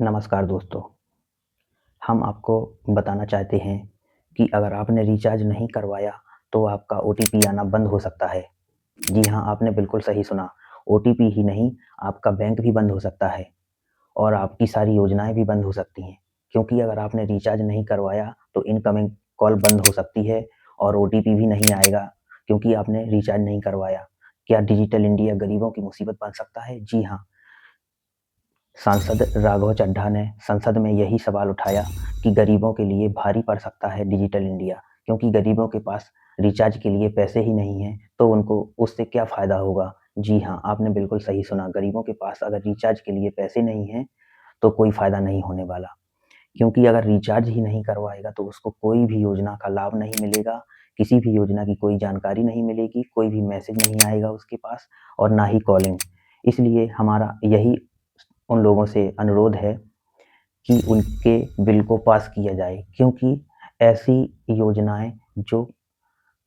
नमस्कार दोस्तों, हम आपको बताना चाहते हैं कि अगर आपने रिचार्ज नहीं करवाया तो आपका ओटीपी आना बंद हो सकता है। जी हाँ, आपने बिल्कुल सही सुना। ओटीपी ही नहीं, आपका बैंक भी बंद हो सकता है और आपकी सारी योजनाएँ भी बंद हो सकती हैं। क्योंकि अगर आपने रिचार्ज नहीं करवाया तो इनकमिंग कॉल बंद हो सकती है और ओटीपी भी नहीं आएगा क्योंकि आपने रिचार्ज नहीं करवाया। क्या डिजिटल इंडिया गरीबों की मुसीबत बन सकता है? जी हाँ। सांसद राघव चड्ढा ने संसद में यही सवाल उठाया कि गरीबों के लिए भारी पड़ सकता है डिजिटल इंडिया, क्योंकि गरीबों के पास रिचार्ज के लिए पैसे ही नहीं हैं, तो उनको उससे क्या फ़ायदा होगा? जी हाँ, आपने बिल्कुल सही सुना, गरीबों के पास अगर रिचार्ज के लिए पैसे नहीं हैं, तो कोई फ़ायदा नहीं होने वाला। क्योंकि अगर रिचार्ज ही नहीं करवाएगा, तो उसको कोई भी योजना का लाभ नहीं मिलेगा, किसी भी योजना की कोई जानकारी नहीं मिलेगी, कोई भी मैसेज नहीं आएगा उसके पास और ना ही कॉलिंग। इसलिए हमारा यही उन लोगों से अनुरोध है कि उनके बिल को पास किया जाए, क्योंकि ऐसी योजनाएँ जो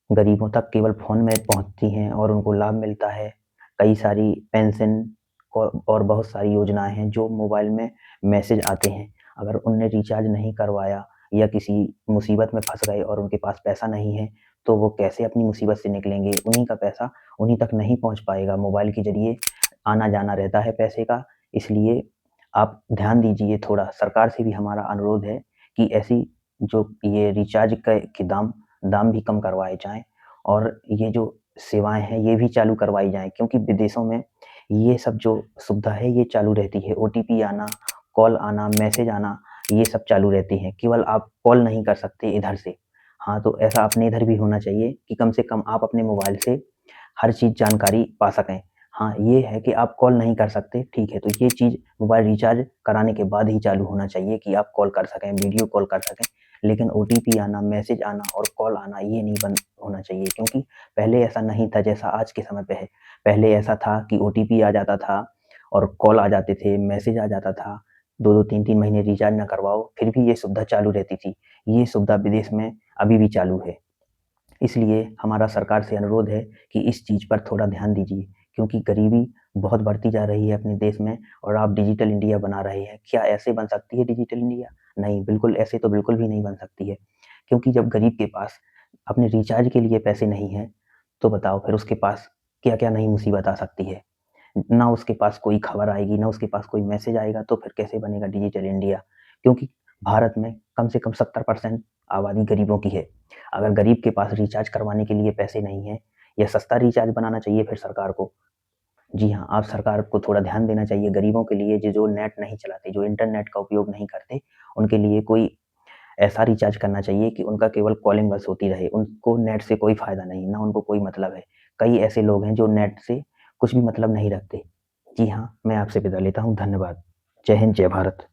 गरीबों तक केवल फ़ोन में पहुँचती हैं और उनको लाभ मिलता है। कई सारी पेंशन और बहुत सारी योजनाएँ हैं जो मोबाइल में मैसेज आते हैं। अगर उनने रिचार्ज नहीं करवाया या किसी मुसीबत में फँस गए और उनके पास पैसा नहीं है, तो वो कैसे अपनी मुसीबत से निकलेंगे? उन्हीं का पैसा उन्हीं तक नहीं पहुँच पाएगा। मोबाइल के ज़रिए आना-जाना रहता है पैसे का, इसलिए आप ध्यान दीजिए थोड़ा। सरकार से भी हमारा अनुरोध है कि ऐसी जो ये रिचार्ज के दाम दाम भी कम करवाए जाएँ और ये जो सेवाएँ हैं, ये भी चालू करवाई जाएँ, क्योंकि विदेशों में ये सब जो सुविधा है, ये चालू रहती है। ओटीपी आना, कॉल आना, मैसेज आना, ये सब चालू रहती हैं। केवल आप कॉल नहीं कर सकते इधर से। हाँ, तो ऐसा अपने इधर भी होना चाहिए कि कम से कम आप अपने मोबाइल से हर चीज़ जानकारी पा सकें। हाँ, ये है कि आप कॉल नहीं कर सकते, ठीक है, तो ये चीज़ मोबाइल रिचार्ज कराने के बाद ही चालू होना चाहिए कि आप कॉल कर सकें, वीडियो कॉल कर सकें। लेकिन ओटीपी आना, मैसेज आना और कॉल आना ये नहीं बंद होना चाहिए, क्योंकि पहले ऐसा नहीं था जैसा आज के समय पे है। पहले ऐसा था कि ओटीपी आ जाता था और कॉल आ जाते थे, मैसेज आ जाता था। 2-2 3-3 महीने रिचार्ज ना करवाओ, फिर भी ये सुविधा चालू रहती थी। ये सुविधा विदेश में अभी भी चालू है। इसलिए हमारा सरकार से अनुरोध है कि इस चीज़ पर थोड़ा ध्यान दीजिए, क्योंकि गरीबी बहुत बढ़ती जा रही है अपने देश में और आप डिजिटल इंडिया बना रहे हैं। क्या ऐसे बन सकती है डिजिटल इंडिया? नहीं, बिल्कुल ऐसे तो बिल्कुल भी नहीं बन सकती है, क्योंकि जब गरीब के पास अपने रिचार्ज के लिए पैसे नहीं हैं, तो बताओ फिर उसके पास क्या-क्या नई मुसीबत आ सकती है। ना उसके पास कोई खबर आएगी, ना उसके पास कोई मैसेज आएगा, तो फिर कैसे बनेगा डिजिटल इंडिया? क्योंकि भारत में कम से कम 70% आबादी गरीबों की है। अगर गरीब के पास रिचार्ज करवाने के लिए पैसे नहीं हैं, या सस्ता रिचार्ज बनाना चाहिए फिर सरकार को। जी हाँ, आप सरकार को थोड़ा ध्यान देना चाहिए गरीबों के लिए, जो नेट नहीं चलाते, जो इंटरनेट का उपयोग नहीं करते, उनके लिए कोई ऐसा रिचार्ज करना चाहिए कि उनका केवल कॉलिंग बस होती रहे। उनको नेट से कोई फ़ायदा नहीं, ना उनको कोई मतलब है। कई ऐसे लोग हैं जो नेट से कुछ भी मतलब नहीं रखते। जी हाँ, मैं आपसे विदा लेता हूँ। धन्यवाद। जय हिंद, जय भारत।